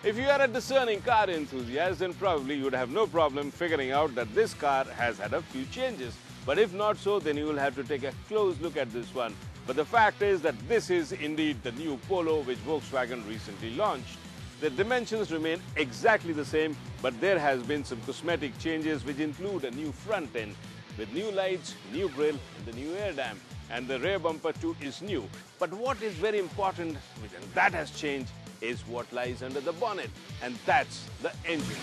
If you are a discerning car enthusiast, then probably you would have no problem figuring out that this car has had a few changes. But if not so, then you will have to take a close look at this one. But the fact is that this is indeed the new Polo which Volkswagen recently launched. The dimensions remain exactly the same, but there has been some cosmetic changes which include a new front end with new lights, new grille and the new air dam. And the rear bumper too is new. But what is very important, and that has changed, is what lies under the bonnet, and that's the engine.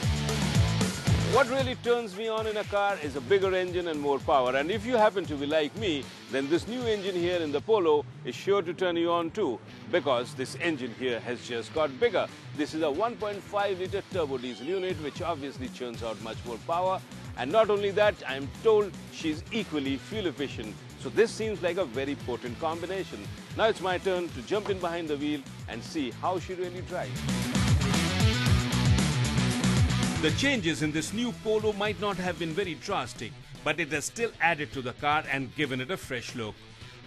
What really turns me on in a car is a bigger engine and more power, and if you happen to be like me, then this new engine here in the Polo is sure to turn you on too, because this engine here has just got bigger. This is a 1.5-litre turbo diesel unit which obviously churns out much more power, and not only that, I am told she's equally fuel efficient. So this seems like a very potent combination. Now it's my turn to jump in behind the wheel and see how she really drives. The changes in this new Polo might not have been very drastic, but it has still added to the car and given it a fresh look.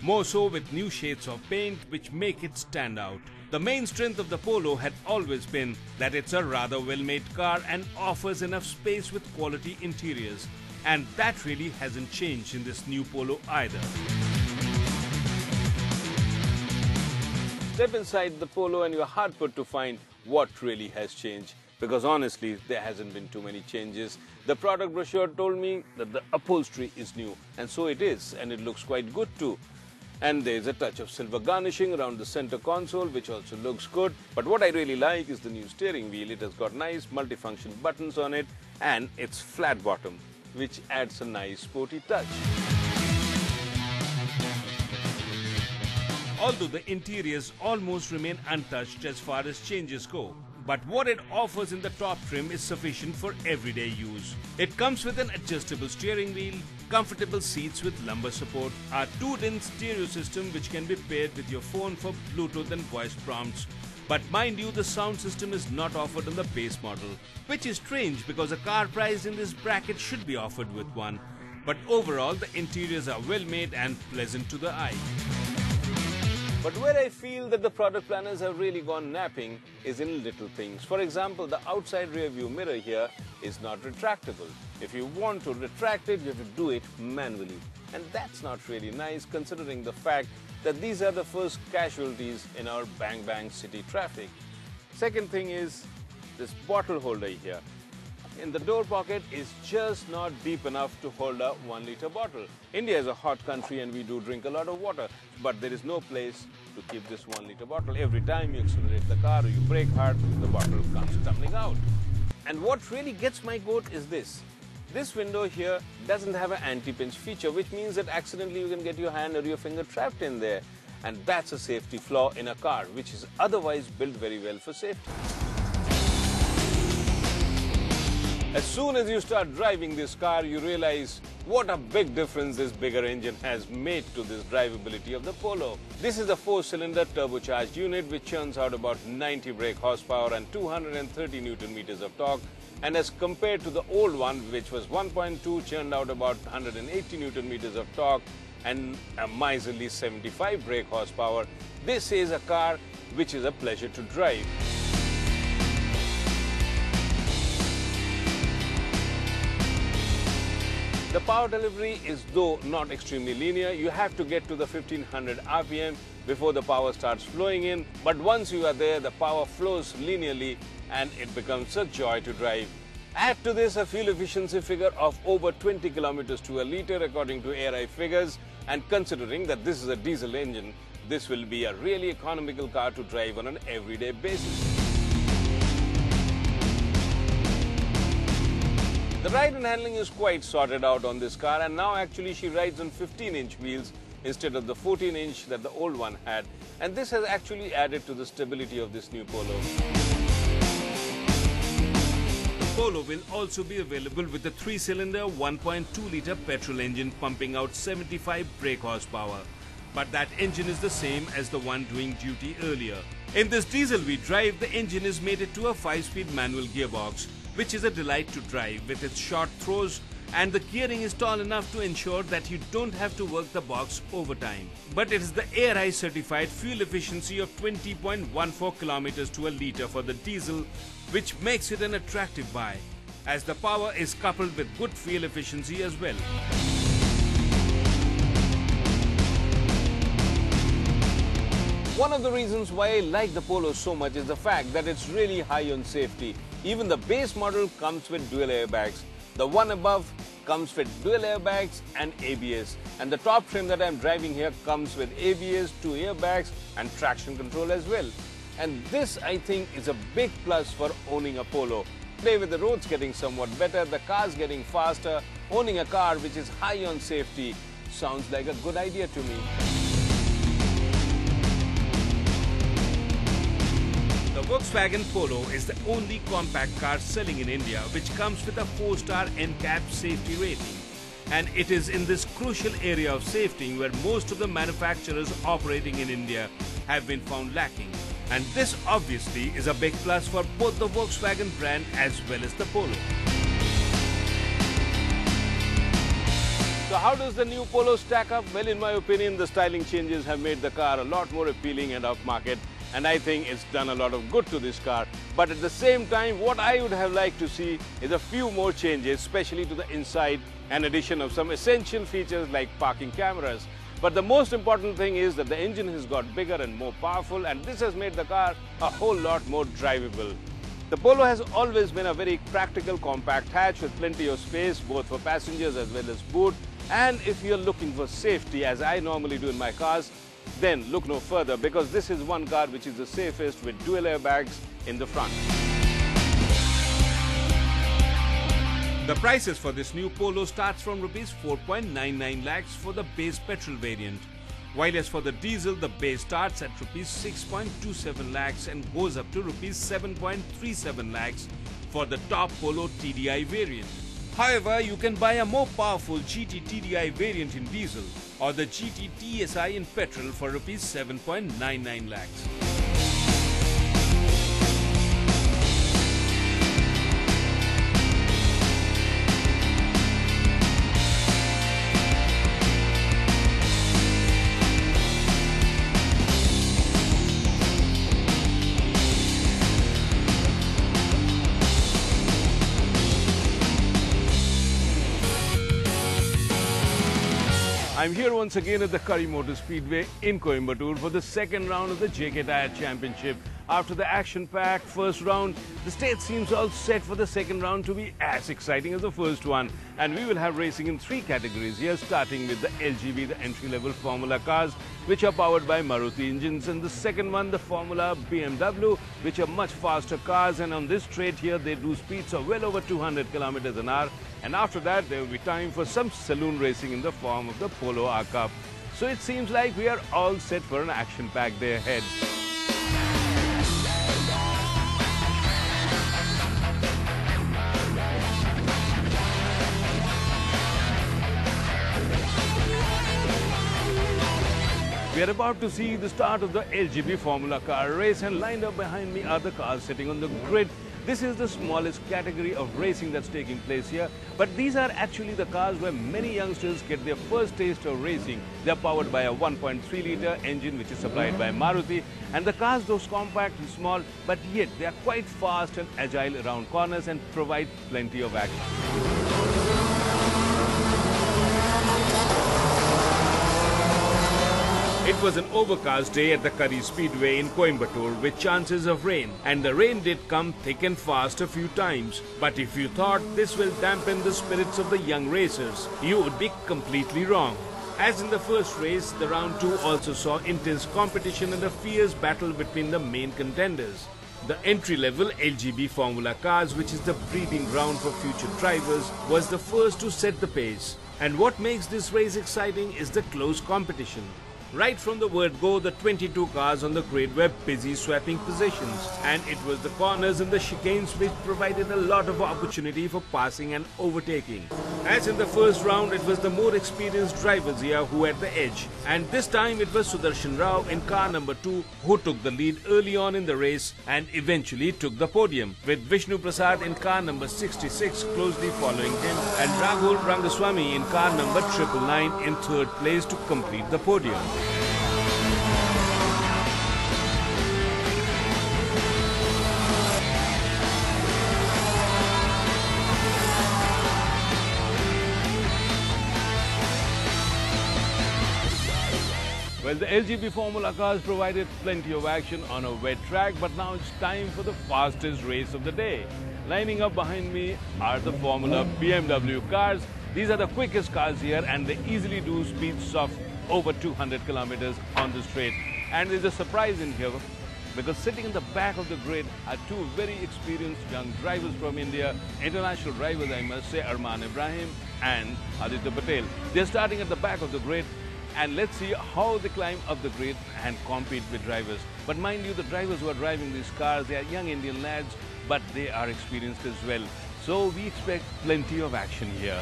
More so with new shades of paint which make it stand out. The main strength of the Polo had always been that it's a rather well-made car and offers enough space with quality interiors. And that really hasn't changed in this new Polo either. Step inside the Polo and you're hard put to find what really has changed. Because honestly, there hasn't been too many changes. The product brochure told me that the upholstery is new, and so it is, and it looks quite good too. And there's a touch of silver garnishing around the center console, which also looks good. But what I really like is the new steering wheel. It has got nice multifunction buttons on it, and it's flat bottom, which adds a nice sporty touch. Although the interiors almost remain untouched as far as changes go, but what it offers in the top trim is sufficient for everyday use. It comes with an adjustable steering wheel, comfortable seats with lumbar support, a 2-DIN stereo system which can be paired with your phone for Bluetooth and voice prompts. But mind you, the sound system is not offered on the base model, which is strange because a car priced in this bracket should be offered with one. But overall, the interiors are well made and pleasant to the eye. But where I feel that the product planners have really gone napping is in little things. For example, the outside rear view mirror here is not retractable. If you want to retract it, you have to do it manually. And that's not really nice considering the fact that these are the first casualties in our bang-bang city traffic. Second thing is this bottle holder here. In the door pocket is just not deep enough to hold a 1-litre bottle. India is a hot country and we do drink a lot of water, but there is no place to keep this 1-litre bottle. Every time you accelerate the car or you brake hard, the bottle comes tumbling out. And what really gets my goat is this. This window here doesn't have an anti-pinch feature, which means that accidentally you can get your hand or your finger trapped in there. And that's a safety flaw in a car, which is otherwise built very well for safety. As soon as you start driving this car, you realize what a big difference this bigger engine has made to this drivability of the Polo. This is a 4-cylinder turbocharged unit which churns out about 90 brake horsepower and 230 Nm of torque. And as compared to the old one, which was 1.2, churned out about 180 Nm of torque and a miserly 75 brake horsepower, this is a car which is a pleasure to drive. The power delivery is though not extremely linear. You have to get to the 1500 RPM before the power starts flowing in. But once you are there, the power flows linearly and it becomes a joy to drive. Add to this a fuel efficiency figure of over 20 kilometers to a litre according to ARI figures, and considering that this is a diesel engine, this will be a really economical car to drive on an everyday basis. The ride and handling is quite sorted out on this car, and now actually she rides on 15-inch wheels instead of the 14-inch that the old one had, and this has actually added to the stability of this new Polo. The Polo will also be available with a 3-cylinder 1.2-litre petrol engine pumping out 75 brake horsepower. But that engine is the same as the one doing duty earlier. In this diesel we drive, the engine is mated to a 5-speed manual gearbox, which is a delight to drive with its short throws and the gearing is tall enough to ensure that you don't have to work the box overtime. But it is the ARI certified fuel efficiency of 20.14 kilometers to a litre for the diesel which makes it an attractive buy, as the power is coupled with good fuel efficiency as well. One of the reasons why I like the Polo so much is the fact that it's really high on safety. Even the base model comes with dual airbags. The one above comes with dual airbags and ABS. And the top trim that I'm driving here comes with ABS, 2 airbags and traction control as well. And this, I think, is a big plus for owning a Polo. Today, with the roads getting somewhat better, the cars getting faster, owning a car which is high on safety sounds like a good idea to me. The Volkswagen Polo is the only compact car selling in India which comes with a 4-star NCAP safety rating. And it is in this crucial area of safety where most of the manufacturers operating in India have been found lacking. And this obviously is a big plus for both the Volkswagen brand as well as the Polo. So how does the new Polo stack up? Well, in my opinion, the styling changes have made the car a lot more appealing and upmarket. And I think it's done a lot of good to this car. But at the same time, what I would have liked to see is a few more changes, especially to the inside, and addition of some essential features like parking cameras. But the most important thing is that the engine has got bigger and more powerful, and this has made the car a whole lot more drivable. The Polo has always been a very practical compact hatch with plenty of space, both for passengers as well as boot. And if you're looking for safety, as I normally do in my cars, then look no further, because this is one car which is the safest with dual airbags in the front. The prices for this new Polo starts from Rs 4.99 lakhs for the base petrol variant, while as for the diesel, the base starts at Rs 6.27 lakhs and goes up to Rs 7.37 lakhs for the top Polo TDI variant. However, you can buy a more powerful GT TDI variant in diesel or the GT TSI in petrol for Rs 7.99 lakhs. I'm here once again at the Curry Motor Speedway in Coimbatore for the second round of the JK Tyre Championship. After the action-packed first round, the stage seems all set for the second round to be as exciting as the first one. And we will have racing in 3 categories here, starting with the LGV, the entry-level Formula cars, which are powered by Maruti engines. And the second one, the Formula BMW, which are much faster cars. And on this straight here, they do speeds of well over 200 kilometers an hour. And after that, there will be time for some saloon racing in the form of the Polo R Cup. So it seems like we are all set for an action-packed day ahead. We are about to see the start of the LGB Formula car race, and lined up behind me are the cars sitting on the grid. This is the smallest category of racing that's taking place here, but these are actually the cars where many youngsters get their first taste of racing. They're powered by a 1.3-litre engine which is supplied by Maruti, and the cars, though compact and small, but yet they are quite fast and agile around corners and provide plenty of action. It was an overcast day at the Curry Speedway in Coimbatore with chances of rain, and the rain did come thick and fast a few times. But if you thought this will dampen the spirits of the young racers, you would be completely wrong. As in the first race, the round 2 also saw intense competition and a fierce battle between the main contenders. The entry-level LGB Formula cars, which is the breeding ground for future drivers, was the first to set the pace. And what makes this race exciting is the close competition. Right from the word go, the 22 cars on the grid were busy swapping positions, and it was the corners and the chicanes which provided a lot of opportunity for passing and overtaking. As in the first round, it was the more experienced drivers here who had the edge. And this time it was Sudarshan Rao in car number 2 who took the lead early on in the race and eventually took the podium, with Vishnu Prasad in car number 66 closely following him and Rahul Rangaswamy in car number 999 in third place to complete the podium. Well, the LGB Formula cars provided plenty of action on a wet track, but now it's time for the fastest race of the day. Lining up behind me are the Formula BMW cars. These are the quickest cars here and they easily do speeds of over 200 kilometers on the straight. And there's a surprise in here because sitting in the back of the grid are two very experienced young drivers from India, international drivers I must say, Arman Ibrahim and Aditya Patel. They're starting at the back of the grid. And let's see how they climb up the grid and compete with drivers. But mind you, the drivers who are driving these cars, they are young Indian lads, but they are experienced as well. So we expect plenty of action here.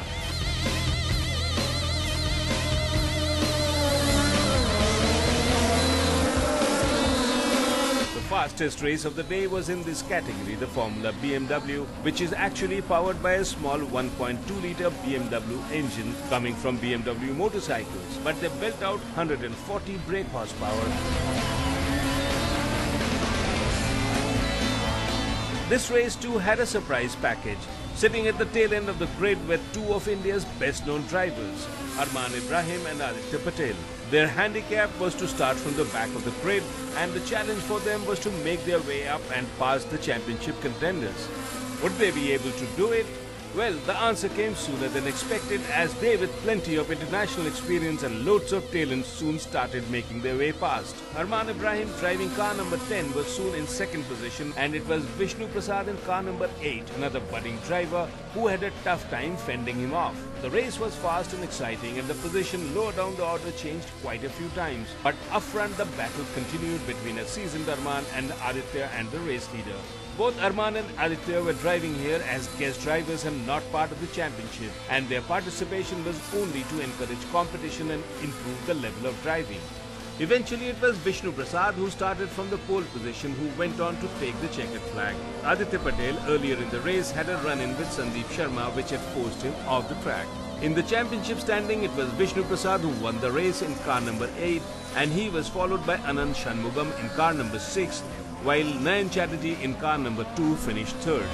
The fastest race of the day was in this category, the Formula BMW, which is actually powered by a small 1.2-litre BMW engine coming from BMW motorcycles, but they built out 140 brake horsepower. This race too had a surprise package. Sitting at the tail end of the grid were two of India's best-known drivers, Arman Ibrahim and Aditya Patel. Their handicap was to start from the back of the grid, and the challenge for them was to make their way up and pass the championship contenders. Would they be able to do it? Well, the answer came sooner than expected, as they, with plenty of international experience and loads of talent, soon started making their way past. Arman Ibrahim, driving car number 10, was soon in second position, and it was Vishnu Prasad in car number 8, another budding driver, who had a tough time fending him off. The race was fast and exciting, and the position lower down the order changed quite a few times. But up front, the battle continued between a seasoned Arman and Aditya and the race leader. Both Arman and Aditya were driving here as guest drivers and not part of the championship, and their participation was only to encourage competition and improve the level of driving. Eventually, it was Vishnu Prasad who started from the pole position, who went on to take the checkered flag. Aditya Patel earlier in the race had a run-in with Sandeep Sharma, which had forced him off the track. In the championship standing, it was Vishnu Prasad who won the race in car number 8, and he was followed by Anand Shanmugam in car number 6, while Nayan Chatterjee in car number 2 finished third.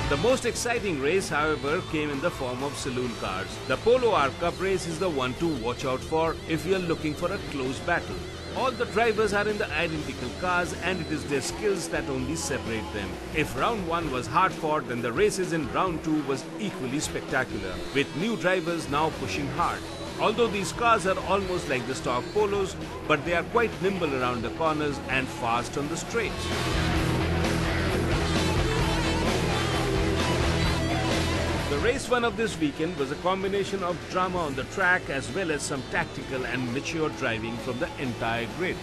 The most exciting race, however, came in the form of saloon cars. The Polo R Cup race is the one to watch out for if you are looking for a close battle. All the drivers are in the identical cars, and it is their skills that only separate them. If round 1 was hard fought, then the races in round 2 was equally spectacular, with new drivers now pushing hard. Although these cars are almost like the stock Polos, but they are quite nimble around the corners and fast on the straights. The race one of this weekend was a combination of drama on the track as well as some tactical and mature driving from the entire grid.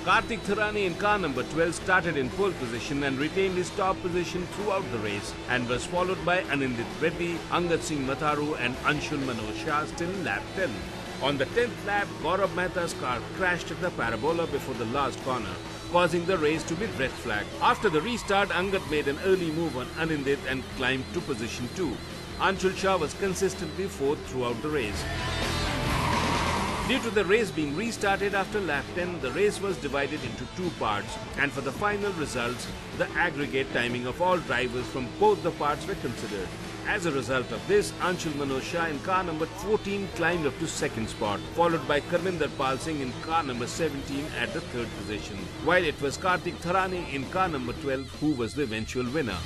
Kartik Tharani in car number 12 started in pole position and retained his top position throughout the race, and was followed by Anindit Reddy, Angad Singh Matharu and Anshul Manoj Shah till lap 10. On the 10th lap, Gaurav Mehta's car crashed at the parabola before the last corner, causing the race to be red flagged. After the restart, Angad made an early move on Anindit and climbed to position 2. Anshul Shah was consistently 4th throughout the race. Due to the race being restarted after lap 10, the race was divided into 2 parts, and for the final results, the aggregate timing of all drivers from both the parts were considered. As a result of this, Anshul Manoj Shah in car number 14 climbed up to 2nd spot, followed by Karminder Pal Singh in car number 17 at the 3rd position, while it was Kartik Tharani in car number 12 who was the eventual winner.